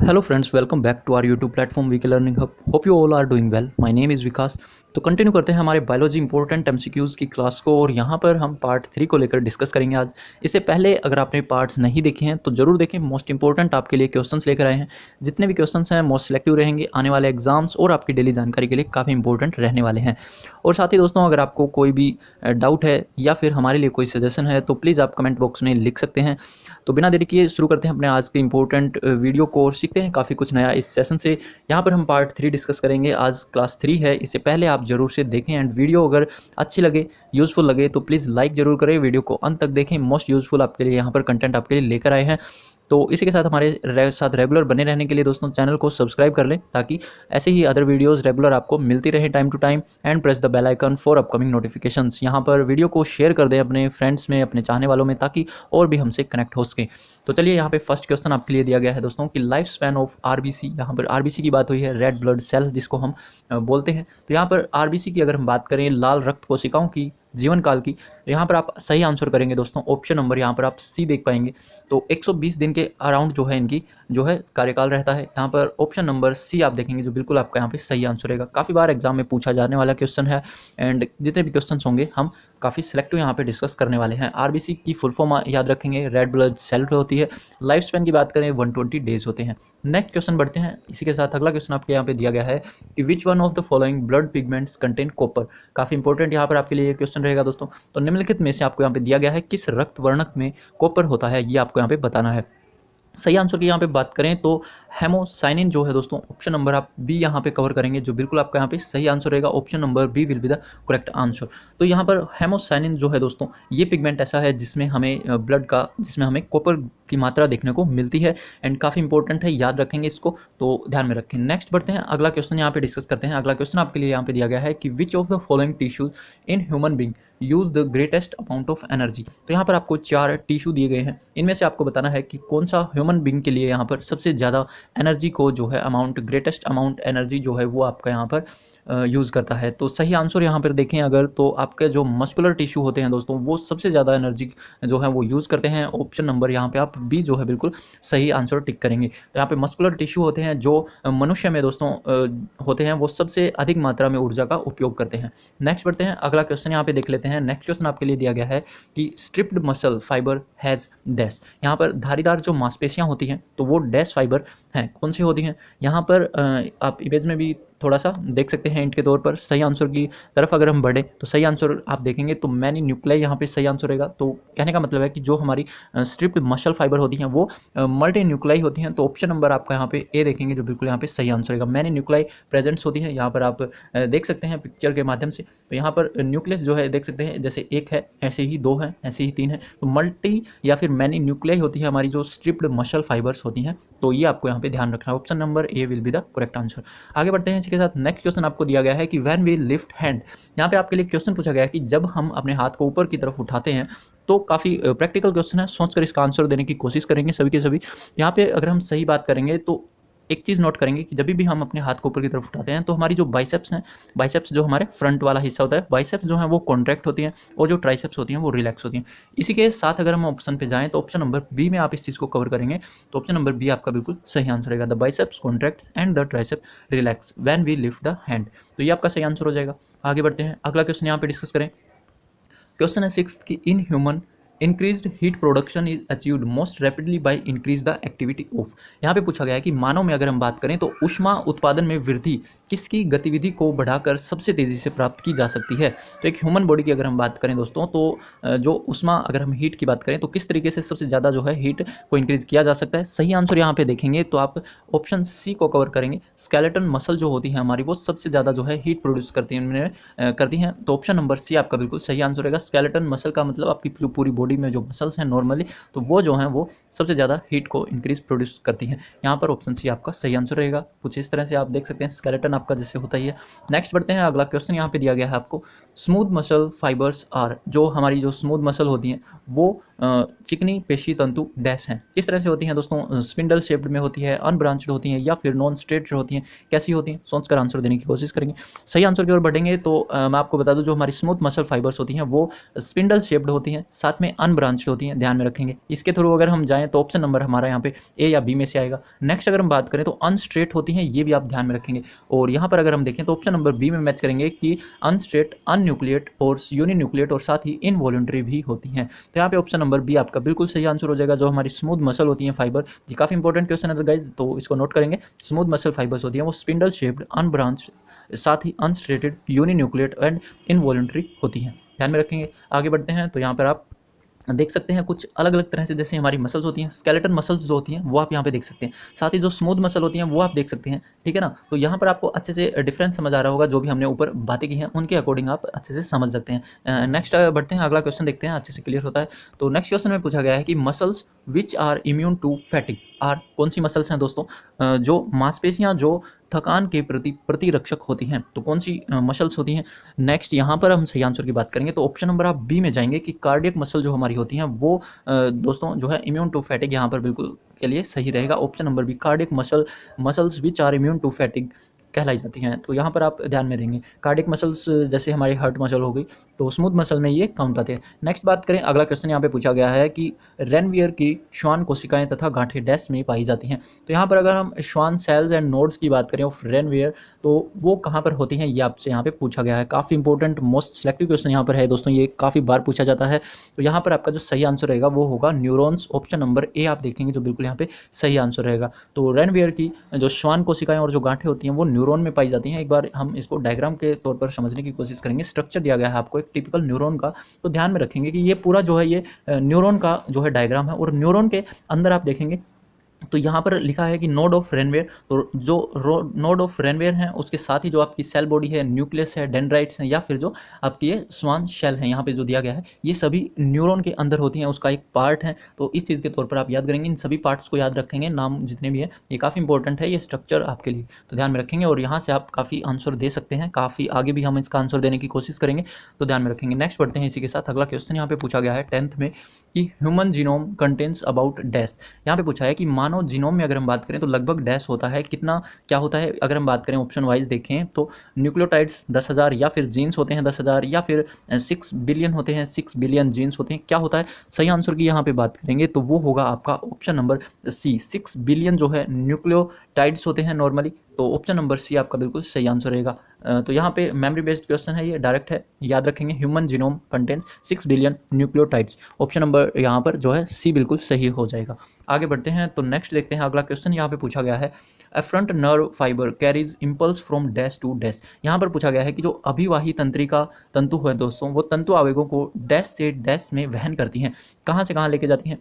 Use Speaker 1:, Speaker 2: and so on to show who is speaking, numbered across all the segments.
Speaker 1: Hello friends, welcome back to our YouTube platform VK Learning Hub. Hope you all are doing well. My name is विकास। तो continue करते हैं हमारे biology important MCQs की class को और यहाँ पर हम पार्ट 3 को लेकर डिस्कस करेंगे आज। इससे पहले अगर आपने पार्ट्स नहीं देखे हैं तो ज़रूर देखें, मोस्ट इंपॉर्टेंट आपके लिए क्वेश्चंस लेकर आए हैं। जितने भी क्वेश्चंस हैं मोस्ट सिलेक्टिव रहेंगे, आने वाले एग्जाम्स और आपकी डेली जानकारी के लिए काफ़ी इंपॉर्टेंट रहने वाले हैं। और साथ ही दोस्तों, अगर आपको कोई भी डाउट है या फिर हमारे लिए कोई सजेशन है तो प्लीज़ आप कमेंट बॉक्स में लिख सकते हैं। तो बिना देरी किए शुरू करते हैं अपने आज के इंपॉर्टेंट वीडियो को और सीखते हैं काफ़ी कुछ नया इस सेशन से। यहाँ पर हम पार्ट 3 डिस्कस करेंगे। आज क्लास 3 है, इससे पहले आप ज़रूर से देखें एंड वीडियो अगर अच्छी लगे, यूज़फुल लगे तो प्लीज़ लाइक ज़रूर करें, वीडियो को अंत तक देखें। मोस्ट यूज़फुल आपके लिए यहाँ पर कंटेंट आपके लिए लेकर आए हैं। तो इसी के साथ हमारे साथ रेगुलर बने रहने के लिए दोस्तों चैनल को सब्सक्राइब कर लें ताकि ऐसे ही अदर वीडियोस रेगुलर आपको मिलती रहे time to time, and press the bell icon for upcoming notifications. यहाँ पर वीडियो को शेयर कर दें अपने फ्रेंड्स में, अपने चाहने वालों में, ताकि और भी हमसे कनेक्ट हो सके। तो चलिए, यहाँ पे फर्स्ट क्वेश्चन आपके लिए दिया गया है दोस्तों कि लाइफ स्पैन ऑफ आरबीसी। यहाँ पर आरबीसी की बात हुई है, रेड ब्लड सेल जिसको हम बोलते हैं। तो यहाँ पर आरबीसी की अगर हम बात करें, लाल रक्त कोशिकाओं की जीवन काल की, तो यहाँ पर आप सही आंसर करेंगे दोस्तों ऑप्शन नंबर, यहाँ पर आप सी देख पाएंगे। तो 120 दिन के अराउंड जो है इनकी जो है कार्यकाल रहता है। यहाँ पर ऑप्शन नंबर सी आप देखेंगे जो बिल्कुल आपका यहाँ पे सही आंसर रहेगा। काफ़ी बार एग्जाम में पूछा जाने वाला क्वेश्चन है एंड जितने भी क्वेश्चन होंगे हम काफ़ी सिलेक्टिव यहाँ पे डिस्कस करने वाले हैं। आरबीसी की फुल फॉर्म याद रखेंगे, रेड ब्लड सेल होती है। लाइफ स्पैन की बात करें 120 डेज होते हैं। नेक्स्ट क्वेश्चन बढ़ते हैं। इसी के साथ अगला क्वेश्चन आपके यहाँ पे दिया गया है कि which one of the following blood pigments contain copper. काफ़ी इंपॉर्टेंट यहाँ पर आपके लिए ये क्वेश्चन रहेगा दोस्तों। तो निम्नलिखित में से आपको यहाँ पे दिया गया है किस रक्त वर्णक में कॉपर होता है, ये आपको यहाँ पे बताना है। सही आंसर की यहाँ पे बात करें तो हेमोसाइनिन जो है दोस्तों, ऑप्शन नंबर आप बी यहाँ पे कवर करेंगे जो बिल्कुल आपका यहाँ पे सही आंसर रहेगा। Option number B will be the correct answer. तो यहाँ पर हेमोसाइनिन जो है दोस्तों, ये पिगमेंट ऐसा है जिसमें हमें ब्लड का, जिसमें हमें कॉपर की मात्रा देखने को मिलती है एंड काफ़ी इंपॉर्टेंट है, याद रखेंगे इसको, तो ध्यान में रखें। नेक्स्ट बढ़ते हैं, अगला क्वेश्चन यहाँ पे डिस्कस करते हैं। अगला क्वेश्चन आपके लिए यहाँ पे दिया गया है कि which of the following tissues in human being use the greatest amount of energy. तो यहाँ पर आपको 4 टिश्यू दिए गए हैं, इनमें से आपको बताना है कि कौन सा ह्यूमन बींग के लिए यहाँ पर सबसे ज़्यादा एनर्जी को जो है अमाउंट, ग्रेटेस्ट अमाउंट एनर्जी जो है वो आपका यहाँ पर यूज़ करता है। तो सही आंसर यहाँ पर देखें अगर, तो आपके जो मस्कुलर टिश्यू होते हैं दोस्तों, वो सबसे ज़्यादा एनर्जी जो है वो यूज़ करते हैं। ऑप्शन नंबर यहाँ पे आप बी जो है बिल्कुल सही आंसर टिक करेंगे। तो यहाँ पे मस्कुलर टिश्यू होते हैं जो मनुष्य में दोस्तों होते हैं, वो सबसे अधिक मात्रा में ऊर्जा का उपयोग करते हैं। नेक्स्ट बढ़ते हैं, अगला क्वेश्चन यहाँ पे देख लेते हैं। नेक्स्ट क्वेश्चन आपके लिए दिया गया है कि striped muscle fibre has dash. यहाँ पर धारीदार जो मांसपेशियाँ होती हैं तो वो डैश फाइबर हैं, कौन सी होती हैं। यहाँ पर आप इमेज में भी थोड़ा सा देख सकते हैं हिंट के तौर पर। सही आंसर की तरफ अगर हम बढ़े तो सही आंसर आप देखेंगे तो मैनी न्यूक्लियाई यहाँ पे सही आंसर रहेगा। तो कहने का मतलब है कि जो हमारी स्ट्रिप्ड मसल फाइबर होती हैं वो मल्टी न्यूक्लियाई होती हैं। तो ऑप्शन नंबर आपका यहाँ पे ए देखेंगे जो बिल्कुल यहाँ पे सही आंसर रहेगा। मैनी न्यूक्लियाई प्रेजेंट्स होती हैं, यहाँ पर आप देख सकते हैं पिक्चर के माध्यम से। तो यहाँ पर न्यूक्लियस जो है देख सकते हैं, जैसे एक है ऐसे ही दो हैं, ऐसे ही तीन है। तो मल्टी या फिर मैनी न्यूक्लियाई होती है हमारी जो स्ट्रिप्ड मसल फाइबर्स होती हैं। तो ये आपको यहाँ पे ध्यान रखना है। Option number A will be the correct answer. आगे बढ़ते हैं, इसके साथ नेक्स्ट क्वेश्चन आपको दिया गया है कि व्हेन वी लिफ्ट हैंड। यहाँ पे आपके लिए क्वेश्चन पूछा गया है कि जब हम अपने हाथ को ऊपर की तरफ उठाते हैं, तो काफ़ी प्रैक्टिकल क्वेश्चन है, सोचकर इसका आंसर देने की कोशिश करेंगे सभी के सभी। यहाँ पे अगर हम सही बात करेंगे तो एक चीज़ नोट करेंगे कि जब भी हम अपने हाथ को ऊपर की तरफ उठाते हैं तो हमारी जो बाइसेप्स हैं, बाइसेप्स जो हमारे फ्रंट वाला हिस्सा होता है, बाइसेप्स जो है वो कॉन्ट्रैक्ट होती हैं और जो ट्राइसेप्स होती हैं वो रिलैक्स होती हैं। इसी के साथ अगर हम ऑप्शन पे जाएं तो ऑप्शन नंबर बी में आप इस चीज़ को कवर करेंगे। तो ऑप्शन नंबर बी आपका बिल्कुल सही आंसर रहेगा। The biceps contracts and the tricep relax when we lift the hand. तो ये आपका सही आंसर हो जाएगा। आगे बढ़ते हैं, अगला क्वेश्चन यहाँ पे डिस्कस करें। क्वेश्चन है 6 कि in human increased heat production is achieved most rapidly by increase the activity of. यहाँ पे पूछा गया है कि मानव में अगर हम बात करें तो ऊष्मा उत्पादन में वृद्धि किसकी गतिविधि को बढ़ाकर सबसे तेज़ी से प्राप्त की जा सकती है। तो एक ह्यूमन बॉडी की अगर हम बात करें दोस्तों, तो जो ऊष्मा, अगर हम हीट की बात करें तो किस तरीके से सबसे ज़्यादा जो है हीट को इंक्रीज किया जा सकता है। सही आंसर यहाँ पे देखेंगे तो आप ऑप्शन सी को कवर करेंगे। स्केलेटन मसल जो होती है हमारी, वो सबसे ज़्यादा जो है हीट प्रोड्यूस करती हैं। तो ऑप्शन नंबर सी आपका बिल्कुल सही आंसर रहेगा। स्केलेटन मसल का मतलब आपकी जो पूरी बॉडी में जो मसल्स हैं नॉर्मली, तो वो जो हैं वो सबसे ज़्यादा हीट को इंक्रीज प्रोड्यूस करती हैं। यहाँ पर ऑप्शन सी आपका सही आंसर रहेगा। कुछ इस तरह से आप देख सकते हैं, स्केलेटन आपका जैसे होता ही है। नेक्स्ट बढ़ते हैं, अगला क्वेश्चन यहाँ पे दिया गया है आपको, स्मूथ मसल फाइबर्स आर, जो हमारी जो स्मूथ मसल होती हैं वो चिकनी पेशी तंतु डैश हैं। किस तरह से होती हैं दोस्तों, स्पिंडल शेप्ड में होती है, अनब्रांच्ड होती हैं, या फिर नॉन स्ट्रेट होती हैं, कैसी होती हैं? सोचकर आंसर देने की कोशिश करेंगे। सही आंसर की ओर बढ़ेंगे तो मैं आपको बता दूं, जो हमारी स्मूथ मसल फाइबर्स होती हैं वो स्पिंडल शेप्ड होती हैं, साथ में अनब्रांच्ड होती हैं, ध्यान में रखेंगे। इसके थ्रू अगर हम जाएँ तो ऑप्शन नंबर हमारा यहाँ पे ए या बी में से आएगा। नेक्स्ट अगर हम बात करें तो अनस्ट्रेट होती हैं, ये भी आप ध्यान में रखेंगे। और यहाँ पर अगर हम देखें तो ऑप्शन नंबर बी में मैच करेंगे कि अनस्ट्रेट, अनन्यूक्लिएट और यूनिन्यूक्लिएट और साथ ही इनवॉलंटरी भी होती हैं। तो यहाँ पे ऑप्शन नंबर बी आपका बिल्कुल सही आंसर हो जाएगा। जो हमारी स्मूथ मसल होती हैं फाइबर, ये काफ़ी इंपॉर्टेंट क्वेश्चन है गाइज, तो इसको नोट करेंगे। स्मूथ मसल फाइबर्स होती हैं वो स्पिंडल शेप्ड, अनब्रांच्ड, साथ ही अनस्ट्रेटेड, यूनिन्यूक्लिएट एंड इनवॉलंटरी होती हैं, ध्यान में रखेंगे। आगे बढ़ते हैं तो यहाँ पर आप देख सकते हैं कुछ अलग अलग तरह से, जैसे हमारी मसल्स होती हैं, स्केलेटन मसल्स जो होती हैं वो आप यहाँ पे देख सकते हैं, साथ ही जो स्मूथ मसल होती हैं वो आप देख सकते हैं, ठीक है ना। तो यहाँ पर आपको अच्छे से डिफरेंस समझ आ रहा होगा, जो भी हमने ऊपर बातें की हैं उनके अकॉर्डिंग आप अच्छे से समझ सकते हैं। नेक्स्ट बढ़ते हैं, अगला क्वेश्चन देखते हैं, अच्छे से क्लियर होता है। तो नेक्स्ट क्वेश्चन में पूछा गया है कि muscles which are immune to fatigue are, कौन सी मसल्स हैं दोस्तों जो मांसपेशियाँ जो थकान के प्रति प्रतिरक्षक होती हैं, तो कौन सी मसल्स होती हैं? नेक्स्ट यहाँ पर हम सही आंसर की बात करेंगे तो ऑप्शन नंबर आप बी में जाएंगे कि कार्डियक मसल जो हमारी होती हैं वो दोस्तों जो है इम्यून टू फैटिग, यहाँ पर बिल्कुल के लिए सही रहेगा। Option number B, cardiac muscles which are immune to fatigue कहलाई जाती हैं। तो यहाँ पर आप ध्यान में देंगे, कार्डियक मसल्स जैसे हमारी हार्ट मसल हो गई, तो स्मूथ मसल में ये काउंट आते हैं। नेक्स्ट बात करें, अगला क्वेश्चन यहाँ पे पूछा गया है कि रेनवियर की श्वान कोशिकाएं तथा गांठें डैश में पाई जाती हैं। तो यहाँ पर अगर हम श्वान सेल्स एंड नोड्स की बात करें ऑफ रेनवियर, तो वो कहाँ पर होती हैं, ये आपसे यहाँ पे पूछा गया है। काफ़ी इंपॉर्टेंट मोस्ट सिलेक्टिव क्वेश्चन यहाँ पर है दोस्तों, ये काफ़ी बार पूछा जाता है। तो यहाँ पर आपका जो सही आंसर रहेगा वो होगा न्यूरॉन्स, ऑप्शन नंबर ए आप देखेंगे जो बिल्कुल यहाँ पे सही आंसर रहेगा। तो रेनवियर की जो श्वान कोशिकाएं और जो गांठें होती हैं वो न्यूरॉन में पाई जाती हैं। एक बार हम इसको डायग्राम के तौर पर समझने की कोशिश करेंगे। स्ट्रक्चर दिया गया है आपको एक टिपिकल न्यूरॉन का, तो ध्यान में रखेंगे कि ये पूरा जो है ये न्यूरॉन का जो है डायग्राम है, और न्यूरॉन के अंदर आप देखेंगे तो यहाँ पर लिखा है कि नोड ऑफ रेनवेयर, तो जो नोड ऑफ रेनवेयर हैं उसके साथ ही जो आपकी सेल बॉडी है, न्यूक्लियस है, डेंड्राइट्स हैं, या फिर जो आपकी ये स्वान शेल है यहाँ पे जो दिया गया है, ये सभी न्यूरॉन के अंदर होती हैं, उसका एक पार्ट है। तो इस चीज़ के तौर पर आप याद करेंगे, इन सभी पार्ट्स को याद रखेंगे, नाम जितने भी है, ये काफ़ी इंपॉर्टेंट है ये स्ट्रक्चर आपके लिए, तो ध्यान में रखेंगे। और यहाँ से आप काफ़ी आंसर दे सकते हैं, काफ़ी आगे भी हम इसका आंसर देने की कोशिश करेंगे, तो ध्यान में रखेंगे। नेक्स्ट बढ़ते हैं इसी के साथ, अगला क्वेश्चन यहाँ पे पूछा गया है 10th में कि human genome contains about dash. यहाँ पे पूछा है कि मानव जीनोम में अगर हम बात करें तो लगभग डैश होता है, कितना क्या होता है? अगर हम बात करें ऑप्शन वाइज देखें तो न्यूक्लियोटाइड्स 10,000, या फिर जीन्स होते हैं 10,000, या फिर 6 बिलियन होते हैं, 6 बिलियन जीन्स होते हैं, क्या होता है? सही आंसर की यहाँ पे बात करेंगे तो वो होगा आपका ऑप्शन नंबर सी, 6 बिलियन जो है न्यूक्लियोटाइड्स होते हैं नॉर्मली, तो ऑप्शन नंबर सी आपका बिल्कुल सही आंसर रहेगा। तो यहाँ पे मेमोरी बेस्ड क्वेश्चन है, ये डायरेक्ट है, याद रखेंगे human genome contains 6 billion nucleotides, option number यहाँ पर जो है सी बिल्कुल सही हो जाएगा। आगे बढ़ते हैं तो नेक्स्ट देखते हैं, अगला क्वेश्चन यहाँ पे पूछा गया है afferent nerve fibre carries impulse from dash to dash. यहाँ पर पूछा गया है कि जो अभिवाही तंत्रिका तंतु है दोस्तों, वो तंतु आवेगों को डैश से डैश में वहन करती हैं, कहाँ से कहाँ लेके जाती हैं?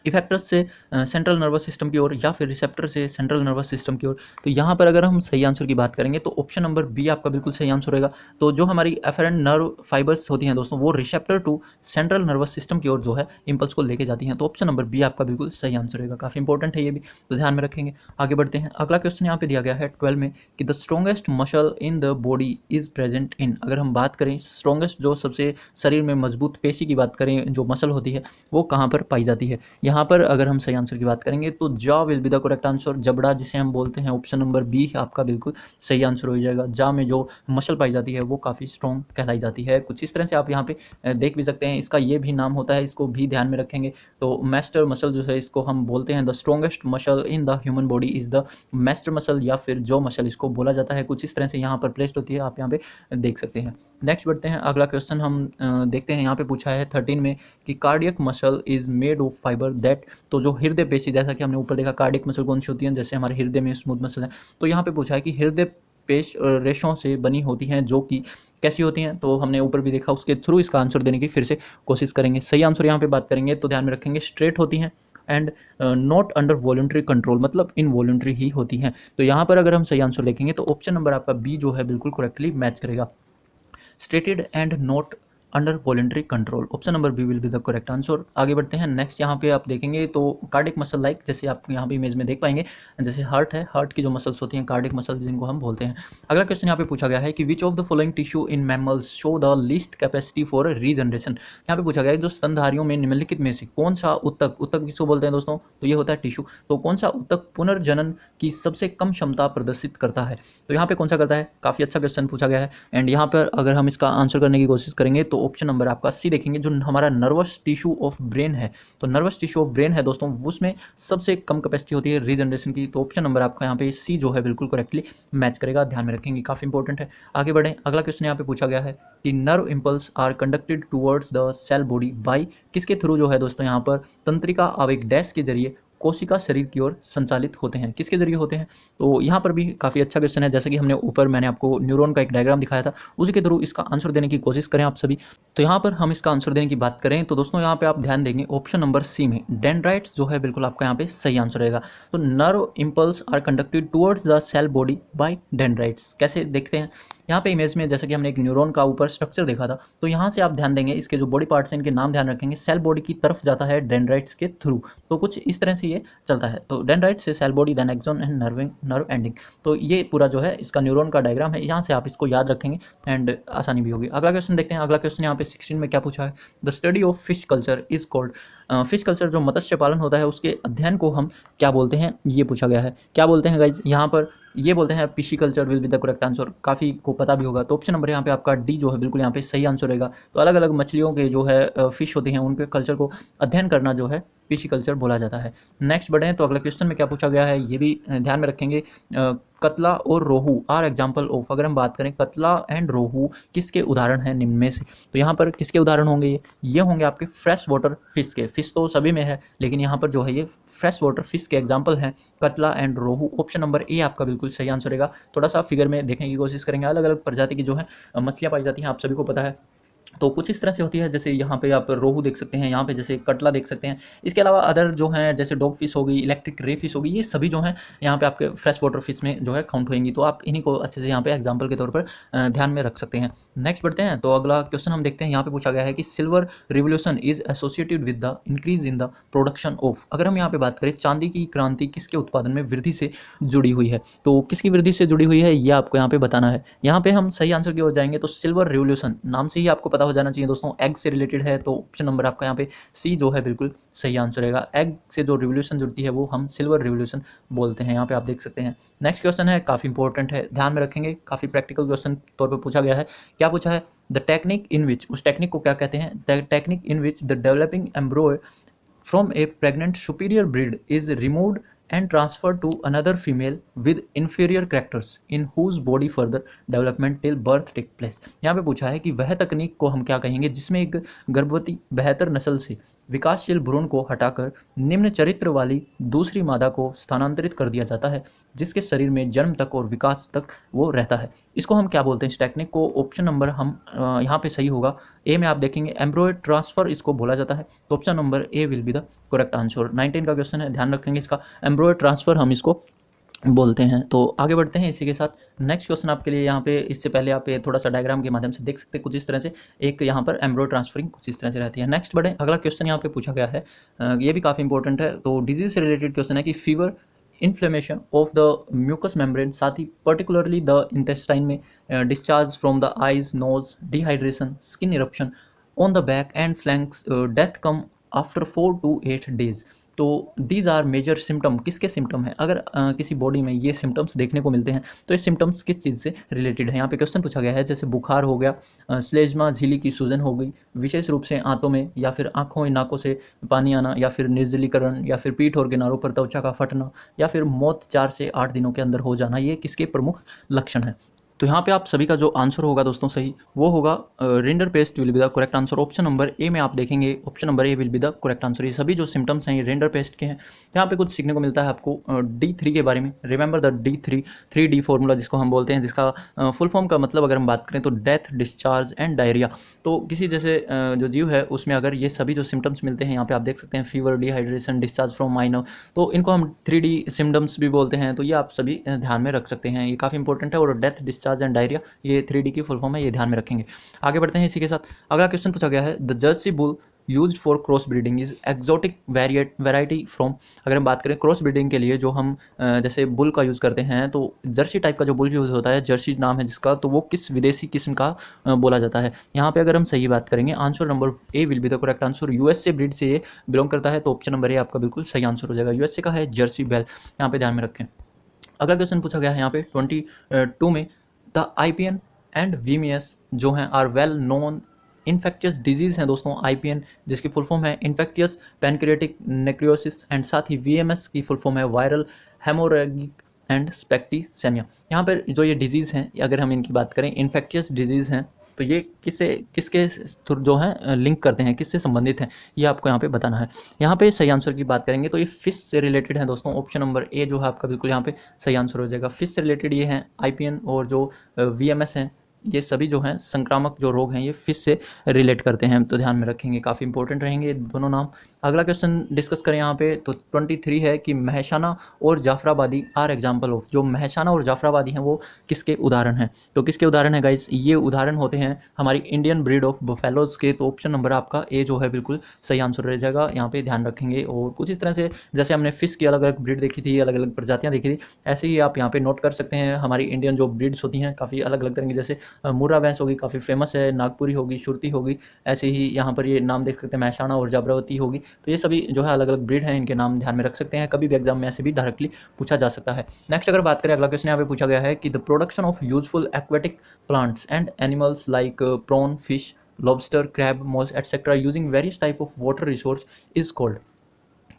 Speaker 1: इफेक्टर्स से सेंट्रल नर्वस सिस्टम की ओर, या फिर रिसेप्टर से सेंट्रल नर्वस सिस्टम की ओर। तो यहाँ पर अगर हम सही आंसर की बात करेंगे तो ऑप्शन नंबर बी आपका बिल्कुल सही आंसर रहेगा। तो जो हमारी एफरेंट नर्व फाइबर्स होती हैं दोस्तों, वो receptor to central nervous system की ओर जो है इम्पल्स को लेके जाती हैं, तो ऑप्शन नंबर बी आपका बिल्कुल सही आंसर रहेगा। काफ़ी इंपॉर्टेंट है ये भी, तो ध्यान में रखेंगे। आगे बढ़ते हैं, अगला क्वेश्चन यहाँ पे दिया गया है 12 में कि the strongest muscle in the body is present in. अगर हम बात करें स्ट्रॉन्गेस्ट जो सबसे शरीर में मजबूत पेशी की बात करें, जो मसल होती है वो कहाँ पर पाई जाती है? यहाँ पर अगर हम सही आंसर की बात करेंगे तो jaw will be the correct answer, जबड़ा जिसे हम बोलते हैं, ऑप्शन नंबर बी आपका बिल्कुल सही आंसर हो जाएगा। जॉ में जो मसल पाई जाती है वो काफ़ी स्ट्रॉन्ग कहलाई जाती है। कुछ इस तरह से आप यहाँ पे देख भी सकते हैं, इसका ये भी नाम होता है, इसको भी ध्यान में रखेंगे। तो मैस्टर मसल जो है इसको हम बोलते हैं the strongest muscle in the human body is the master muscle, या फिर जो मसल इसको बोला जाता है, कुछ इस तरह से यहाँ पर प्लेस्ड होती है, आप यहाँ पे देख सकते हैं। नेक्स्ट बढ़ते हैं, अगला क्वेश्चन हम देखते हैं, यहाँ पे पूछा है 13 में कि cardiac muscle is made of fibre that. तो जो हृदय पेशी, जैसा कि हमने ऊपर देखा कार्डियक मसल कौन सी होती है, जैसे हमारे हृदय में स्मूथ मसल है, तो यहाँ पे पूछा है कि हृदय पेश रेशों से बनी होती हैं, जो कि कैसी होती हैं? तो हमने ऊपर भी देखा, उसके थ्रू इसका आंसर देने की फिर से कोशिश करेंगे। सही आंसर यहाँ पे बात करेंगे तो ध्यान में रखेंगे स्ट्रेट होती हैं and not under voluntary control, मतलब इनवॉलंटरी ही होती हैं। तो यहाँ पर अगर हम सही आंसर देखेंगे तो ऑप्शन नंबर आपका बी जो है बिल्कुल करेक्टली मैच करेगा। Striated and not under voluntary control. Option number B will be the correct answer. आगे बढ़ते हैं। नेक्स्ट यहाँ पे आप देखेंगे तो कार्डिक मसल लाइक, जैसे आप यहाँ पे इमेज में देख पाएंगे, जैसे हार्ट है, हार्ट की जो मसल्स होती हैं कार्डिक मसल्स जिनको हम बोलते हैं। अगला क्वेश्चन यहाँ पे पूछा गया है कि which of the following tissue in mammals show the least capacity for regeneration. यहाँ पे पूछा गया है जो स्तनधारियों में निम्नलिखित में से कौन सा उत्तक, उत्तक किसको बोलते हैं दोस्तों, तो ये होता है टिश्यू, तो कौन सा उत्तक पुनर्जनन की सबसे कम क्षमता प्रदर्शित करता है, तो यहाँ पे कौन सा करता है। काफ़ी अच्छा क्वेश्चन पूछा गया है। एंड यहाँ पर अगर हम इसका आंसर करने की कोशिश करेंगे तो ऑप्शन नंबर आपका सी देखेंगे, जो हमारा नर्वस टिश्यू ऑफ ब्रेन है, तो नर्वस टिश्यू ऑफ ब्रेन है दोस्तों, उसमें सबसे कम कैपेसिटी होती है रीजनरेशन की, तो ऑप्शन नंबर आपका यहाँ पे सी जो है बिल्कुल करेक्टली मैच करेगा, ध्यान में रखेंगे, काफ़ी इंपॉर्टेंट है। आगे बढ़ें। अगला क्वेश्चन यहाँ पे पूछा गया है कि nerve impulse are conducted towards the cell body by, किसके थ्रू जो है दोस्तों यहाँ पर तंत्रिका आवेग डैश के जरिए कोशिका शरीर की ओर संचालित होते हैं, किसके जरिए होते हैं, तो यहाँ पर भी काफ़ी अच्छा क्वेश्चन है। जैसे कि हमने ऊपर मैंने आपको न्यूरॉन का एक डायग्राम दिखाया था, उसी के थ्रू इसका आंसर देने की कोशिश करें आप सभी। तो यहाँ पर हम इसका आंसर देने की बात करें तो दोस्तों यहाँ पे आप ध्यान देंगे ऑप्शन नंबर सी में डेंड्राइट्स जो है बिल्कुल आपका यहाँ पे सही आंसर रहेगा। तो nerve impulse are conducted towards the cell body by dendrites. कैसे देखते हैं यहाँ पे इमेज में, जैसे कि हमने एक न्यूरॉन का ऊपर स्ट्रक्चर देखा था, तो यहाँ से आप ध्यान देंगे इसके जो बॉडी पार्ट्स हैं इनके नाम ध्यान रखेंगे, सेल बॉडी की तरफ जाता है डेंड्राइट्स के थ्रू, तो कुछ इस तरह से ये चलता है। तो डेंड्राइट से cell body, then axon and nerve ending, तो ये पूरा जो है इसका न्यूरॉन का डायग्राम है, यहाँ से आप इसको याद रखेंगे एंड आसानी भी होगी। अगला क्वेश्चन देखते हैं। अगला क्वेश्चन यहाँ पे 16 में क्या पूछा है, the study of fish culture is called, fish culture जो मत्स्य पालन होता है उसके अध्ययन को हम क्या बोलते हैं, ये पूछा गया है। क्या बोलते हैं गाइज, यहाँ पर ये बोलते हैं pisciculture will be the correct answer, काफ़ी को पता भी होगा, तो ऑप्शन नंबर यहाँ पे आपका डी जो है बिल्कुल यहाँ पे सही आंसर रहेगा। तो अलग अलग मछलियों के जो है फिश होते हैं उनके कल्चर को अध्ययन करना जो है पिशी कल्चर बोला जाता है। नेक्स्ट बढ़ें तो अगला क्वेश्चन में क्या पूछा गया है ये भी ध्यान में रखेंगे। कतला और रोहू आर एग्जाम्पल ऑफ, अगर हम बात करें कतला एंड रोहू किसके उदाहरण हैं निम्न में से, तो यहाँ पर किसके उदाहरण होंगे, ये होंगे आपके फ्रेश वाटर फिश के। फिश तो सभी में है लेकिन यहाँ पर जो है ये फ्रेश वाटर फिश के एग्जाम्पल हैं कतला and rohu. Option number A आपका बिल्कुल सही आंसर रहेगा। थोड़ा सा फिगर में देखने की कोशिश करेंगे, अलग अलग प्रजाति की जो है मछलियाँ पाई जाती हैं, आप सभी को पता है, तो कुछ इस तरह से होती है, जैसे यहाँ पे आप रोहू देख सकते हैं, यहाँ पे जैसे कटला देख सकते हैं। इसके अलावा अदर जो हैं जैसे डॉग फिश हो गई, इलेक्ट्रिक रे फिश हो गई, ये सभी जो हैं यहाँ पे आपके फ्रेश वाटर फिश में जो है काउंट होंगी, तो आप इन्हीं को अच्छे से यहाँ पे एग्जांपल के तौर पर ध्यान में रख सकते हैं। नेक्स्ट बढ़ते हैं तो अगला क्वेश्चन हम देखते हैं। यहाँ पे पूछा गया है कि silver revolution is associated with the increase in the production of, अगर हम यहाँ पे बात करें चांदी की क्रांति किसके उत्पादन में वृद्धि से जुड़ी हुई है, तो किसकी वृद्धि से जुड़ी हुई है ये आपको यहाँ पे बताना है। यहाँ पे हम सही आंसर की ओर जाएंगे तो सिल्वर रिवोल्यूशन नाम से ही आपको पता हो जाना चाहिए दोस्तों, एग से रिलेटेड है, तो ऑप्शन नंबर आपका यहाँ पे सी जो है बिल्कुल सही आंसर रहेगा। एग से जो रिवोल्यूशन जुड़ती है वो हम सिल्वर रिवोल्यूशन बोलते हैं, यहाँ पे आप देख सकते हैं। नेक्स्ट क्वेश्चन है काफ़ी इंपॉर्टेंट है, ध्यान में रखेंगे, काफ़ी प्रैक्टिकल क्वेश्चन तौर पर पूछा गया है। क्या पूछा है, द टेक्निक इन विच, उस टेक्निक को क्या कहते हैं, the technique in which the developing एम्ब्रो from a pregnant superior breed is removed and transferred to another female with inferior characters in whose body further development till birth take place। यहाँ पे पूछा है कि वह तकनीक को हम क्या कहेंगे जिसमें एक गर्भवती बेहतर नस्ल से विकासशील भ्रूण को हटाकर निम्न चरित्र वाली दूसरी मादा को स्थानांतरित कर दिया जाता है जिसके शरीर में जन्म तक और विकास तक वो रहता है, इसको हम क्या बोलते हैं इस टेक्निक को। ऑप्शन नंबर हम यहाँ पे सही होगा ए में आप देखेंगे एम्ब्रॉय ट्रांसफर इसको बोला जाता है, तो option number A will be the correct answer. 19 का क्वेश्चन है, ध्यान रखेंगे इसका, एम्ब्रॉय ट्रांसफर हम इसको बोलते हैं। तो आगे बढ़ते हैं इसी के साथ। नेक्स्ट क्वेश्चन आपके लिए यहाँ पे, इससे पहले आप ये थोड़ा सा डायग्राम के माध्यम से देख सकते हैं कुछ इस तरह से, एक यहाँ पर एम्ब्रॉय ट्रांसफरिंग कुछ इस तरह से रहती है। नेक्स्ट बढ़े, अगला क्वेश्चन यहाँ पे पूछा गया है, ये भी काफ़ी इंपॉर्टेंट है, तो डिजीज से रिलेटेड क्वेश्चन है कि fever, inflammation of the mucous membrane, साथ ही पर्टिकुलरली द इंटेस्टाइन में, discharge from the eyes nose, dehydration, skin eruption on the back and flanks, death come after 4 to 8 days। तो these are major symptom, किसके symptom है, अगर किसी body में ये सिम्टम्स देखने को मिलते हैं तो ये सिम्टम्स किस चीज़ से रिलेटेड है। यहाँ पे क्वेश्चन पूछा गया है जैसे बुखार हो गया, स्लेज्मा झिल्ली की सूजन हो गई, विशेष रूप से आंतों में या फिर आँखों नाकों से पानी आना, या फिर निर्जलीकरण, या फिर पीठ और किनारों पर त्वचा का फटना, या फिर मौत 4 से 8 दिनों के अंदर हो जाना, ये किसके प्रमुख लक्षण हैं। तो यहाँ पे आप सभी का जो आंसर होगा दोस्तों सही वो होगा rinder paste will be the correct answer. Option number A में आप देखेंगे, option number A will be the correct answer. ये सभी जो सिम्टम्स हैं ये रिंडर पेस्ट के हैं। यहाँ पे कुछ सीखने को मिलता है आपको D3 के बारे में, remember the D3 3D formula जिसको हम बोलते हैं, जिसका फुल फॉर्म का मतलब अगर हम बात करें तो डेथ, डिस्चार्ज एंड डायरिया। तो किसी जैसे जो जीव है उसमें अगर ये सभी जो सिम्टम्स मिलते हैं, यहाँ पे आप देख सकते हैं fever, dehydration, discharge from minor, तो इनको हम 3D सिम्टम्स भी बोलते हैं, तो ये आप सभी ध्यान में रख सकते हैं, ये काफ़ी इंपॉर्टेंट है। और death, discharge discharge and diarrhoea, ये 3D की फुल फॉर्म है, ये ध्यान में रखेंगे। आगे बढ़ते हैं इसी के साथ। अगला क्वेश्चन पूछा गया है, the Jersey bull used for cross breeding is exotic variety from. अगर हम बात करें क्रॉस ब्रीडिंग के लिए जो हम जैसे बुल का यूज़ करते हैं, तो जर्सी टाइप का जो बुल यूज़ होता है, जर्सी नाम है जिसका, तो वो किस विदेशी किस्म का बोला जाता है। यहाँ पे अगर हम सही बात करेंगे, answer number A will be the correct answer. USA breed से ये बिलोंग करता है, तो ऑप्शन नंबर ए आपका बिल्कुल सही आंसर हो जाएगा। यूएसए का है जर्सी बेल, यहाँ पे ध्यान में रखें। अगला क्वेश्चन पूछा गया है यहाँ पे 22 में, द आईपीएन एंड वीएमएस जो हैं are well known infectious disease हैं दोस्तों। आईपीएन जिसकी फुल फॉर्म है इन्फेक्टियस पैनक्रियाटिक नेक्रोसिस, एंड साथ ही वीएमएस की फुल फॉर्म है वायरल हेमोरेगिक एंड स्पेक्टिसेमिया। यहाँ पर जो ये डिजीज़ हैं, अगर हम इनकी बात करें, इन्फेक्टियस डिजीज़ हैं, तो ये किसके जो हैं लिंक करते हैं, किससे संबंधित हैं, ये आपको यहाँ पे बताना है। यहाँ पे सही आंसर की बात करेंगे तो ये फिश से रिलेटेड है दोस्तों। ऑप्शन नंबर ए जो है आपका बिल्कुल यहाँ पे सही आंसर हो जाएगा। फिश से रिलेटेड ये हैं आईपीएन, और जो वीएमएस हैं, ये सभी जो हैं संक्रामक जो रोग हैं, ये फिश से रिलेट करते हैं, तो ध्यान में रखेंगे, काफ़ी इंपॉर्टेंट रहेंगे दोनों नाम। अगला क्वेश्चन डिस्कस करें यहाँ पे, तो 23 है कि महसाना और जाफराबादी आर एग्जाम्पल ऑफ। जो महसाना और जाफराबादी हैं वो किसके उदाहरण हैं, तो किसके उदाहरण है गाइस, ये उदाहरण होते हैं हमारी इंडियन ब्रीड ऑफ बफेलोज के। तो ऑप्शन नंबर आपका ए जो है बिल्कुल सही आंसर रह जाएगा, यहाँ पे ध्यान रखेंगे। और कुछ इस तरह से जैसे हमने फिश की अलग अलग ब्रीड देखी थी, अलग अलग प्रजातियाँ देखी थी, ऐसे ही आप यहाँ पे नोट कर सकते हैं हमारी इंडियन जो ब्रीड्स होती हैं काफ़ी अलग अलग तरह की, जैसे मुर्रा भैंस होगी, काफ़ी फेमस है, नागपुरी होगी, शुरती होगी, ऐसे ही यहाँ पर ये नाम देख सकते हैं महसाना और जाफराबादी होगी। तो ये सभी जो है अलग अलग ब्रीड हैं, इनके नाम ध्यान में रख सकते हैं, कभी भी एग्जाम में ऐसे भी डायरेक्टली पूछा जा सकता है। नेक्स्ट अगर बात करें, अगला क्वेश्चन यहाँ पे पूछा गया है कि the production of useful aquatic plants and animals like prawn, fish, lobster, crab, moss etcetera using various type of water resource is called.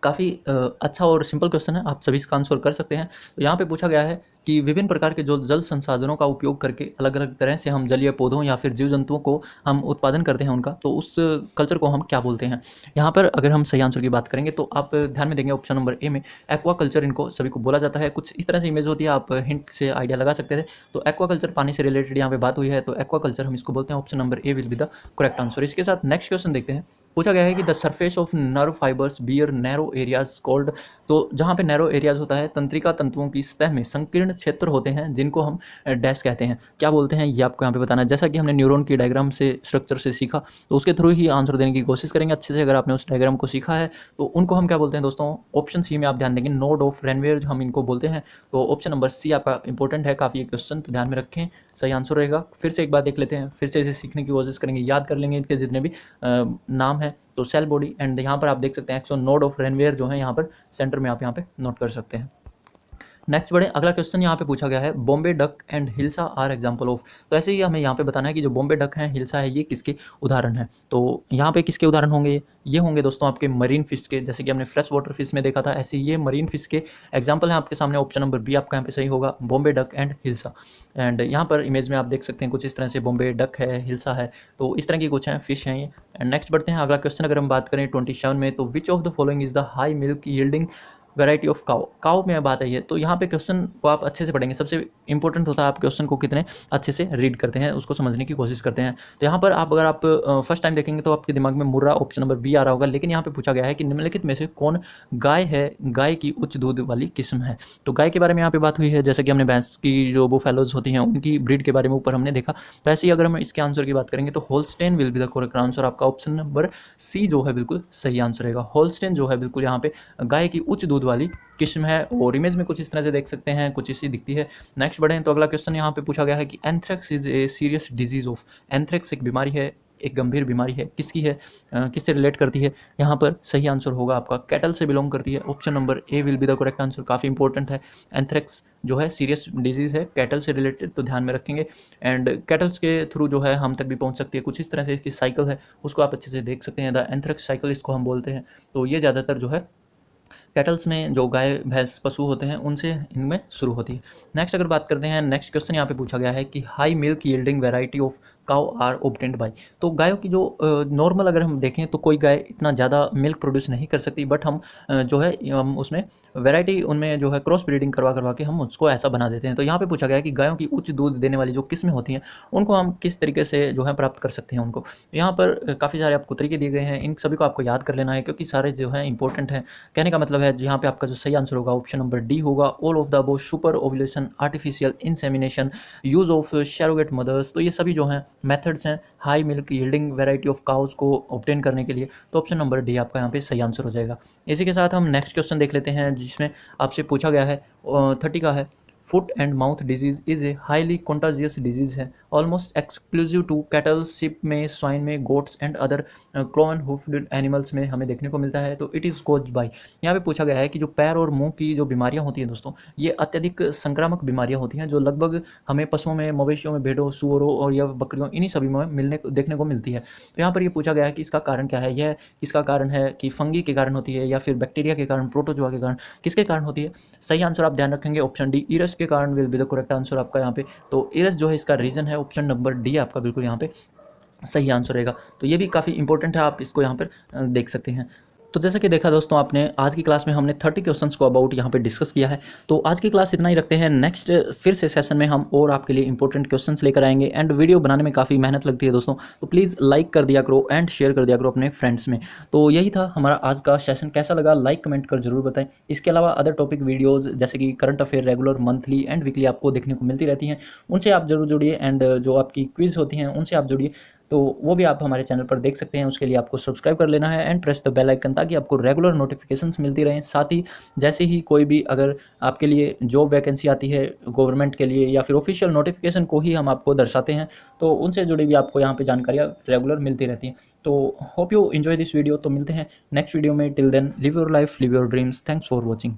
Speaker 1: काफ़ी अच्छा और सिंपल क्वेश्चन है, आप सभी इसका आंसर कर सकते हैं। तो यहाँ पे पूछा गया है कि विभिन्न प्रकार के जो जल संसाधनों का उपयोग करके अलग अलग तरह से हम जलीय पौधों या फिर जीव जंतुओं को हम उत्पादन करते हैं उनका, तो उस कल्चर को हम क्या बोलते हैं। यहाँ पर अगर हम सही आंसर की बात करेंगे तो आप ध्यान में देंगे ऑप्शन नंबर ए में एक्वा कल्चर इनको सभी को बोला जाता है। कुछ इस तरह से इमेज होती है, आप हिंट से आइडिया लगा सकते थे। तो एक्वा कल्चर पानी से रिलेटेड यहाँ पे बात हुई है, तो एक्वा कल्चर हम इसको बोलते हैं। Option number A will be the correct answer. इसके साथ नेक्स्ट क्वेश्चन देखते हैं। पूछा गया है कि the surface of nerve fibres bear narrow areas called. तो जहाँ पे नैरो एरियाज होता है, तंत्रिका तंतुओं की सतह में संकीर्ण क्षेत्र होते हैं, जिनको हम डैश कहते हैं, क्या बोलते हैं, ये आपको यहाँ पे बताना है। जैसा कि हमने न्यूरॉन की डायग्राम से स्ट्रक्चर से सीखा, तो उसके थ्रू ही आंसर देने की कोशिश करेंगे अच्छे से। अगर आपने उस डायग्राम को सीखा है तो उनको हम क्या बोलते हैं दोस्तों। ऑप्शन सी में आप ध्यान देंगे, नोड ऑफ रेनवेयर हम इनको बोलते हैं। तो ऑप्शन नंबर सी आपका इंपॉर्टेंट है काफ़ी क्वेश्चन, तो ध्यान में रखें, सही आंसर रहेगा। फिर से एक बार देख लेते हैं, फिर से इसे सीखने की कोशिश करेंगे, याद कर लेंगे इनके जितने भी नाम हैं। तो सेल बॉडी, एंड यहाँ पर आप देख सकते हैं एक्सो नोड ऑफ रेनवेयर जो है यहाँ पर सेंटर में आप यहाँ पे नोट कर सकते हैं। नेक्स्ट बढ़े, अगला क्वेश्चन यहाँ पे पूछा गया है, Bombay duck and hilsa are example of. तो ऐसे ही हमें यहाँ पे बताना है कि जो बॉम्बे डक है, हिल्सा है, ये किसके उदाहरण हैं। तो यहाँ पे किसके उदाहरण होंगे, ये होंगे दोस्तों आपके मरीन फिश के। जैसे कि हमने फ्रेश वाटर फिश में देखा था, ऐसे ये मरीन फिश के एग्जाम्पल हैं आपके सामने। ऑप्शन नंबर बी आपका यहाँ पे सही होगा, Bombay duck and hilsa. And यहाँ पर इमेज में आप देख सकते हैं कुछ इस तरह से बॉम्बे डक है, हिल्सा है, तो इस तरह की कुछ हैं फिश हैं ये। एंड नेक्स्ट बढ़ते हैं, अगला क्वेश्चन अगर हम बात करें 27 में, तो which of the following is the high milk yielding variety of cow. Cow में बात आई है, तो यहाँ पे क्वेश्चन को आप अच्छे से पढ़ेंगे। सबसे इंपॉर्टेंट होता है आप क्वेश्चन को कितने अच्छे से रीड करते हैं, उसको समझने की कोशिश करते हैं। तो यहाँ पर अगर आप फर्स्ट टाइम देखेंगे तो आपके दिमाग में मुर्रा ऑप्शन नंबर बी आ रहा होगा, लेकिन यहाँ पे पूछा गया है कि निम्नलिखित में से कौन गाय है, गाय की उच्च दूध वाली किस्म है। तो गाय के बारे में यहाँ पे बात हुई है, जैसा कि हमने भैंस की जो बुफेलोज होती हैं उनकी ब्रीड के बारे में ऊपर हमने देखा। तो ऐसे ही अगर हम इसके आंसर की बात करेंगे तो Holstein will be the correct answer. आपका ऑप्शन नंबर सी जो है बिल्कुल सही आंसर रहेगा। होल्स्टेन जो है बिल्कुल यहाँ पे गाय की उच्च दूध वाली किस्म है, और इमेज में कुछ इस तरह से देख सकते हैं, कुछ इसी दिखती है। नेक्स्ट बढ़ें, तो अगला क्वेश्चन यहाँ पे पूछा गया है कि anthrax is a serious disease of. Anthrax एक बीमारी है, एक गंभीर बीमारी है, किसकी है, किससे रिलेट करती है। यहाँ पर सही आंसर होगा आपका कैटल से बिलोंग करती है। Option number A will be the correct answer, काफ़ी इंपॉर्टेंट है। एंथ्रेक्स जो है सीरियस डिजीज़ है, कैटल से रिलेटेड, तो ध्यान में रखेंगे। एंड कैटल्स के थ्रू जो है हम तक भी पहुँच सकती है, कुछ इस तरह से इसकी साइकिल है, उसको आप अच्छे से देख सकते हैं। द एंथ्रेक्स साइकिल इसको हम बोलते हैं। तो ये ज़्यादातर जो है कैटल्स में जो गाय भैंस पशु होते हैं उनसे इनमें शुरू होती है। नेक्स्ट अगर बात करते हैं, नेक्स्ट क्वेश्चन यहाँ पे पूछा गया है कि high milk yielding variety of cow are obtained by. तो गायों की जो नॉर्मल अगर हम देखें तो कोई गाय इतना ज़्यादा मिल्क प्रोड्यूस नहीं कर सकती, बट हम जो है हम उसमें वैरायटी उनमें जो है क्रॉस ब्रीडिंग करवा के हम उसको ऐसा बना देते हैं। तो यहाँ पे पूछा गया है कि गायों की उच्च दूध देने वाली जो किस्में होती हैं उनको हम किस तरीके से जो है प्राप्त कर सकते हैं उनको। यहाँ पर काफ़ी सारे आपको तरीके दिए गए हैं, इन सभी को आपको याद कर लेना है क्योंकि सारे जो हैं इंपॉर्टेंट हैं। कहने का मतलब है यहाँ पे आपका जो सही आंसर होगा ऑप्शन नंबर डी होगा, all of the above, super ovulation, artificial insemination, use of surrogate mothers. तो ये सभी जो हैं मेथड्स हैं high milk yielding variety of cows को ऑब्टेन करने के लिए। तो ऑप्शन नंबर डी आपका यहाँ पे सही आंसर हो जाएगा। इसी के साथ हम नेक्स्ट क्वेश्चन देख लेते हैं जिसमें आपसे पूछा गया है 30 का है, foot and mouth disease is a highly contagious disease है, almost exclusive to cattle, sheep में, स्वाइन में, goats and other cloven hoofed animals में हमें देखने को मिलता है। तो इट इज़ कोज्ड बाय, यहाँ पे पूछा गया है कि जो पैर और मुंह की जो बीमारियां होती हैं दोस्तों, ये अत्यधिक संक्रामक बीमारियां होती हैं जो लगभग हमें पशुओं में, मवेशियों में, भेड़ों, सुअरों और या बकरियों, इन्हीं सभी में देखने को मिलती है। तो यहाँ पर ये पूछा गया है कि इसका कारण क्या है। यह किसका कारण है कि फंगी के कारण होती है या फिर बैक्टीरिया के कारण, प्रोटोजोआ के कारण, किसके कारण होती है। सही आंसर आप ध्यान रखेंगे ऑप्शन डी, इरस के कारण will be the correct answer आपका यहाँ पे। तो इरस जो है इसका रीज़न है, ऑप्शन नंबर डी आपका बिल्कुल यहाँ पे सही आंसर रहेगा। तो ये भी काफ़ी इंपॉर्टेंट है, आप इसको यहाँ पर देख सकते हैं। तो जैसा कि देखा दोस्तों आपने, आज की क्लास में हमने 30 क्वेश्चंस को अबाउट यहाँ पे डिस्कस किया है। तो आज की क्लास इतना ही रखते हैं, नेक्स्ट फिर से सेशन में हम और आपके लिए इंपॉर्टेंट क्वेश्चंस लेकर आएंगे। एंड वीडियो बनाने में काफ़ी मेहनत लगती है दोस्तों, तो प्लीज़ लाइक कर दिया करो एंड शेयर कर दिया करो अपने फ्रेंड्स में। तो यही था हमारा आज का सेशन, कैसा लगा लाइक कमेंट कर जरूर बताएं। इसके अलावा अदर टॉपिक वीडियोज़ जैसे कि current affair regular, monthly and weekly आपको देखने को मिलती रहती हैं, उनसे आप जरूर जुड़िए। एंड जो आपकी क्विज़ होती हैं उनसे आप जुड़िए, तो वो भी आप हमारे चैनल पर देख सकते हैं। उसके लिए आपको सब्सक्राइब कर लेना है and press the bell icon, ताकि आपको रेगुलर नोटिफिकेशंस मिलती रहें। साथ ही जैसे ही कोई भी अगर आपके लिए जॉब वैकेंसी आती है गवर्नमेंट के लिए या फिर ऑफिशियल नोटिफिकेशन को ही हम आपको दर्शाते हैं, तो उनसे जुड़ी भी आपको यहाँ पे जानकारियाँ रेगुलर मिलती रहती हैं। तो hope you enjoy this video. तो मिलते हैं नेक्स्ट वीडियो में, till then live your life, live your dreams. Thanks for watching.